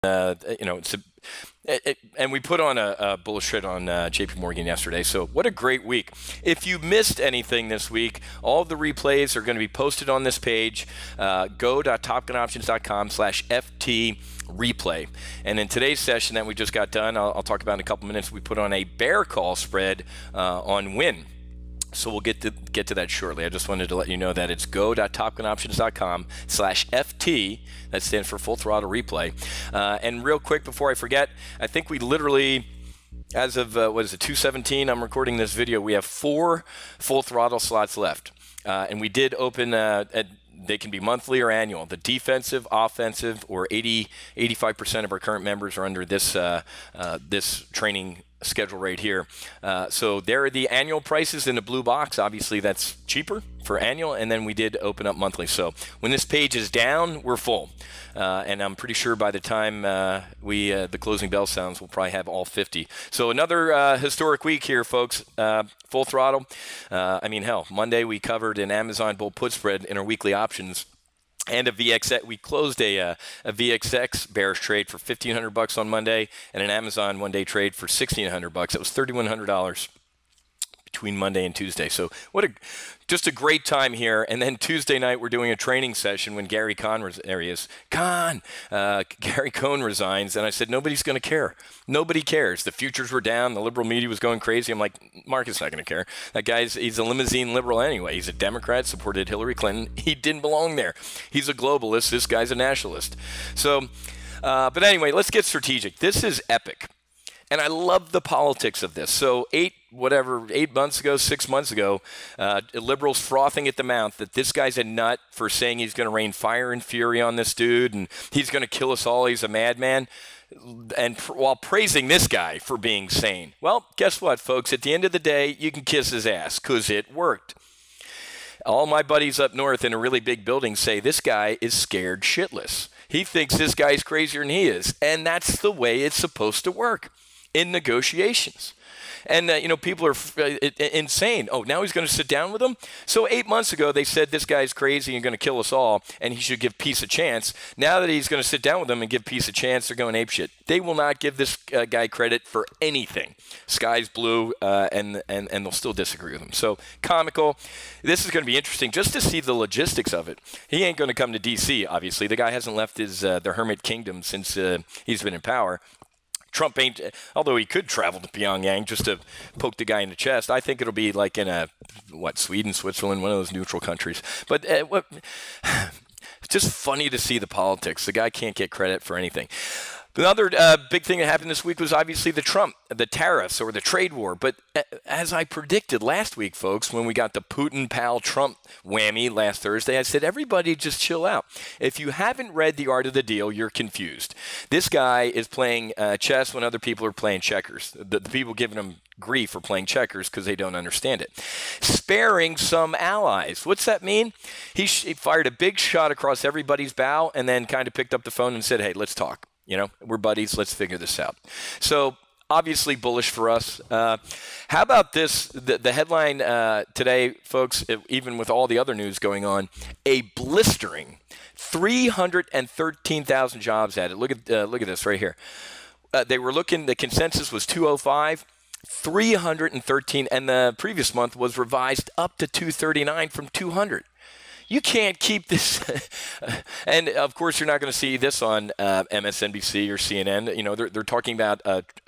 you know, and we put on a bullish trade on JP Morgan yesterday. So what a great week. If you missed anything this week, all of the replays are going to be posted on this page. Go.topgunoptions.com/FT replay. And in today's session that we just got done, I'll talk about in a couple minutes, we put on a bear call spread on WYNN. So we'll get to that shortly. I just wanted to let you know that it's go.topgunoptions.com/FT. That stands for Full Throttle Replay. And real quick before I forget, I think we literally, as of, 2/17, I'm recording this video, we have 4 full throttle slots left. And we did open, they can be monthly or annual. The defensive, offensive, or 85% of our current members are under this, this training schedule right here. So there are the annual prices in the blue box. Obviously that's cheaper for annual, and then we did open up monthly. So when this page is down, we're full. And I'm pretty sure by the time the closing bell sounds, we'll probably have all 50. So another historic week here, folks. Full throttle. I mean, hell, Monday we covered an Amazon bull put spread in our weekly options. And a VXX, we closed a VXX bearish trade for $1,500 on Monday, and an Amazon one-day trade for $1,600. That was $3,100 between Monday and Tuesday. So just a great time here. And then Tuesday night we're doing a training session when Gary Cohn Gary Cohn resigns, and I said nobody's going to care. Nobody cares. The futures were down. The liberal media was going crazy. I'm like, Market's not going to care. That he's a limousine liberal anyway. He's a Democrat, supported Hillary Clinton. He didn't belong there. He's a globalist. This guy's a nationalist. So, but anyway, let's get strategic. This is epic. And I love the politics of this. So 8 months ago, 6 months ago, liberals frothing at the mouth that this guy's a nut for saying he's going to rain fire and fury on this dude and he's going to kill us all. He's a madman. And while praising this guy for being sane. Well, guess what, folks? At the end of the day, you can kiss his ass because it worked. All my buddies up north in a really big building say this guy is scared shitless. He thinks this guy's crazier than he is. And that's the way it's supposed to work in negotiations. And, you know, people are insane. Oh, now he's going to sit down with them? So 8 months ago, they said this guy's crazy and going to kill us all, and he should give peace a chance. Now that he's going to sit down with them and give peace a chance, they're going apeshit. They will not give this guy credit for anything. Sky's blue, and they'll still disagree with him. So comical. This is going to be interesting just to see the logistics of it. He ain't going to come to D.C., obviously. The guy hasn't left the hermit kingdom since he's been in power. Trump ain't, although he could travel to Pyongyang just to poke the guy in the chest. I think it'll be like in Sweden, Switzerland, one of those neutral countries. But it's just funny to see the politics. The guy can't get credit for anything. Another big thing that happened this week was obviously the tariffs or the trade war. But as I predicted last week, folks, when we got the Putin-Pal-Trump whammy last Thursday, I said, everybody just chill out. If you haven't read The Art of the Deal, you're confused. This guy is playing chess when other people are playing checkers. The people giving him grief for playing checkers because they don't understand it. Sparing some allies. What's that mean? He fired a big shot across everybody's bow and then kind of picked up the phone and said, hey, let's talk. You know, we're buddies. Let's figure this out. So obviously bullish for us. How about this? The headline today, folks, even with all the other news going on, a blistering 313,000 jobs added. Look at this right here. They were looking, the consensus was 205, 313, and the previous month was revised up to 239 from 200. You can't keep this. And, of course, you're not going to see this on MSNBC or CNN. You know, they're talking about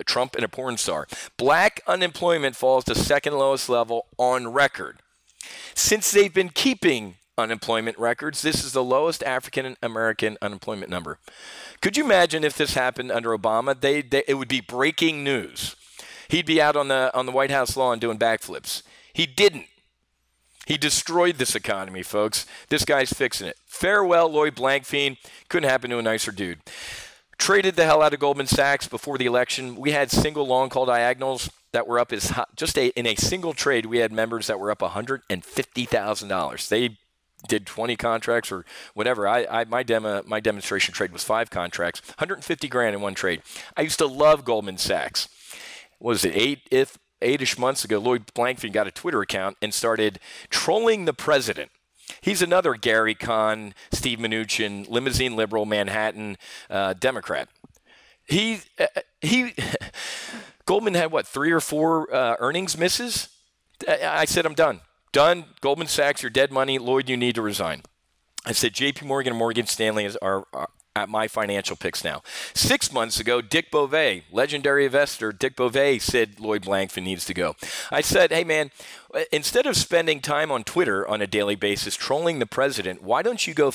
Trump and a porn star. Black unemployment falls to second lowest level on record. Since they've been keeping unemployment records, this is the lowest African-American unemployment number. Could you imagine if this happened under Obama? It would be breaking news. He'd be out on the White House lawn doing backflips. He didn't. He destroyed this economy, folks. This guy's fixing it. Farewell, Lloyd Blankfein. Couldn't happen to a nicer dude. Traded the hell out of Goldman Sachs before the election. We had single long call diagonals that were up as high, in a single trade. We had members that were up $150,000. They did 20 contracts or whatever. My demonstration trade was 5 contracts, 150 grand in one trade. I used to love Goldman Sachs. What was it, 8-ish months ago, Lloyd Blankfein got a Twitter account and started trolling the president. He's another Gary Cohn, Steve Mnuchin, limousine liberal, Manhattan Democrat. He he Goldman had what, 3 or 4 earnings misses? I said, I'm done. Done. Goldman Sachs, you're dead money. Lloyd, you need to resign. I said, JP Morgan and Morgan Stanley are at my financial picks now. 6 months ago, Dick Beauvais, legendary investor, Dick Beauvais said Lloyd Blankfein needs to go. I said, hey, man, instead of spending time on Twitter on a daily basis trolling the president, why don't you go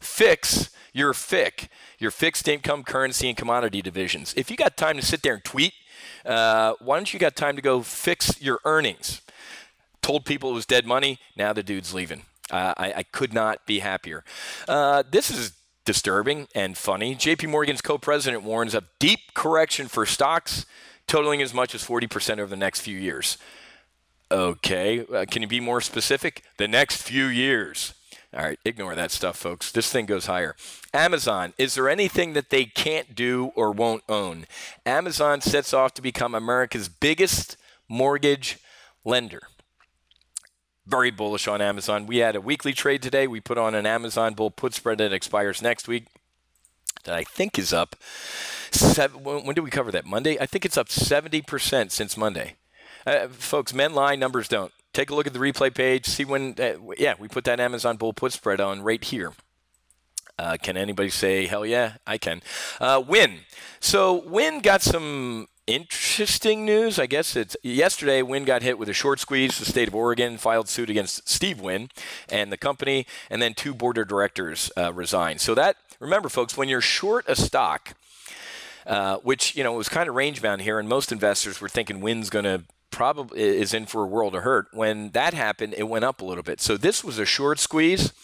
fix your FIC, your fixed income, currency, and commodity divisions? If you got time to sit there and tweet, why don't you got time to go fix your earnings? Told people it was dead money. Now the dude's leaving. I could not be happier. This is disturbing and funny. JP Morgan's co-president warns of deep correction for stocks, totaling as much as 40% over the next few years. Okay, can you be more specific? The next few years. All right, ignore that stuff, folks. This thing goes higher. Amazon, is there anything that they can't do or won't own? Amazon sets off to become America's biggest mortgage lender. Very bullish on Amazon. We had a weekly trade today. We put on an Amazon bull put spread that expires next week that I think is up. When did we cover that? Monday? I think it's up 70% since Monday. Folks, men lie, numbers don't. Take a look at the replay page. See when, we put that Amazon bull put spread on right here. Can anybody say, hell yeah? I can. WYNN. So WYNN got some interesting news. I guess it's yesterday. WYNN got hit with a short squeeze. The state of Oregon filed suit against Steve WYNN and the company, and then 2 board of directors resigned. So that, remember, folks, when you're short a stock, which was kind of range bound here, and most investors were thinking WYNN's going to probably is in for a world of hurt. When that happened, it went up a little bit. So this was a short squeeze,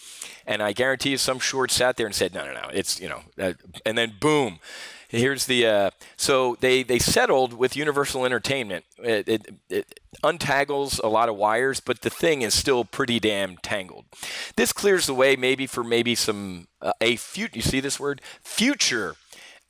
and I guarantee you some short sat there and said, no, it's and then boom. Here's the so they settled with Universal Entertainment. It untangles a lot of wires, but the thing is still pretty damn tangled. This clears the way maybe for some you see this word, future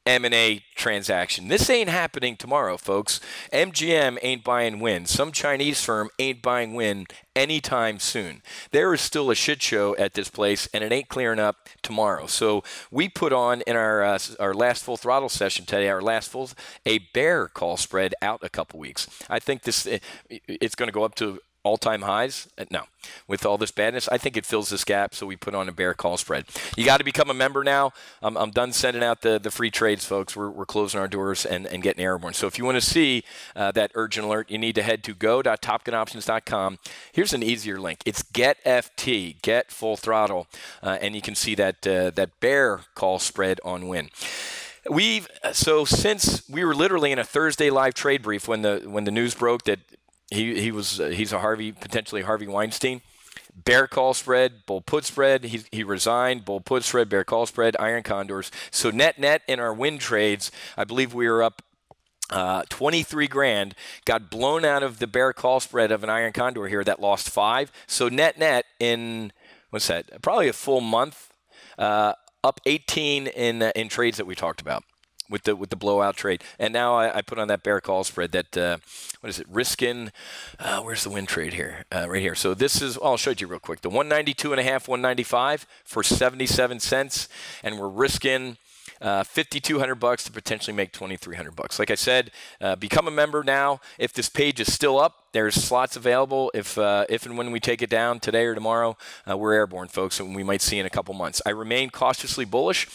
M&A transaction. This ain't happening tomorrow, folks. MGM ain't buying WYNN. Some Chinese firm ain't buying WYNN anytime soon. There is still a shit show at this place, and it ain't clearing up tomorrow. So we put on in our last full throttle session today, a bear call spread out a couple weeks. I think it's going to go up to all-time highs? No. With all this badness, I think it fills this gap, so we put on a bear call spread. You got to become a member now. I'm done sending out the free trades, folks. We're closing our doors and getting airborne. So if you want to see that urgent alert, you need to head to go.topgunoptions.com. Here's an easier link. It's Get FT, Get Full Throttle, and you can see that bear call spread on WYNN. Since we were literally in a Thursday live trade brief when the news broke that he's a potentially Harvey Weinstein. Bear call spread, bull put spread. He resigned. Bull put spread, bear call spread, iron condors. So net in our WYNN trades, I believe we were up 23 grand. Got blown out of the bear call spread of an iron condor here that lost 5. So net in what's that? Probably a full month, up 18 in trades that we talked about. With the blowout trade. And now I put on that bear call spread that, what is it, Riskin, where's the WYNN trade here? Right here. So this is, I'll show it you real quick. The 192.5, 195 for 77 cents. And we're risking $5,200 to potentially make $2,300. Like I said, become a member now. If this page is still up, there's slots available. If and when we take it down today or tomorrow, we're airborne, folks, and we might see in a couple months. I remain cautiously bullish.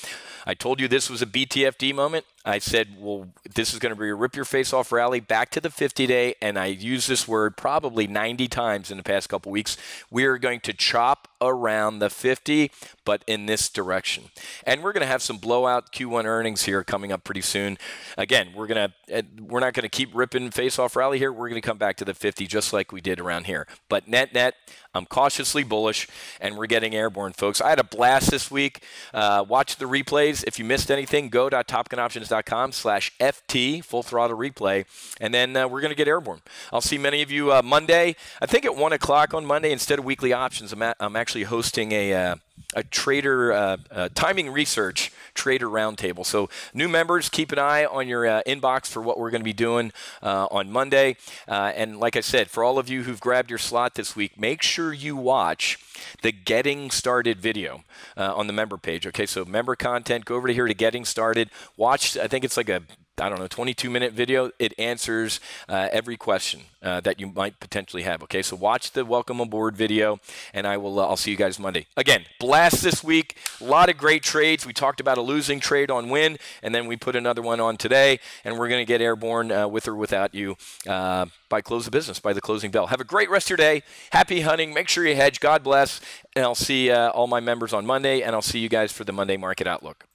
I told you this was a BTFD moment. I said, well, this is going to be a rip-your-face-off rally back to the 50-day, and I used this word probably 90 times in the past couple weeks. We are going to chop around the 50, but in this direction. And we're going to have some blowout Q1 earnings here coming up pretty soon. Again, we're not going to keep ripping face-off rally here. We're going to come back to the 50 just like we did around here. But net, I'm cautiously bullish, and we're getting airborne, folks. I had a blast this week. Watch the replays. If you missed anything, go.topgunoptions.com/FT, full throttle replay, and then we're going to get airborne. I'll see many of you Monday. I think at 1 o'clock on Monday, instead of weekly options, I'm actually hosting a trader timing research trader roundtable. So new members, keep an eye on your inbox for what we're going to be doing on Monday. And like I said, for all of you who've grabbed your slot this week, make sure you watch the Getting Started video on the member page. Okay, so member content, go over to here to Getting Started. Watch, I think it's like a 22-minute video. It answers every question that you might potentially have. Okay, so watch the Welcome Aboard video, and I'll see you guys Monday. Again, blast this week. A lot of great trades. We talked about a losing trade on WYNN, and then we put another one on today, and we're going to get airborne with or without you by close of business, by the closing bell. Have a great rest of your day. Happy hunting. Make sure you hedge. God bless, and I'll see all my members on Monday, and I'll see you guys for the Monday Market Outlook.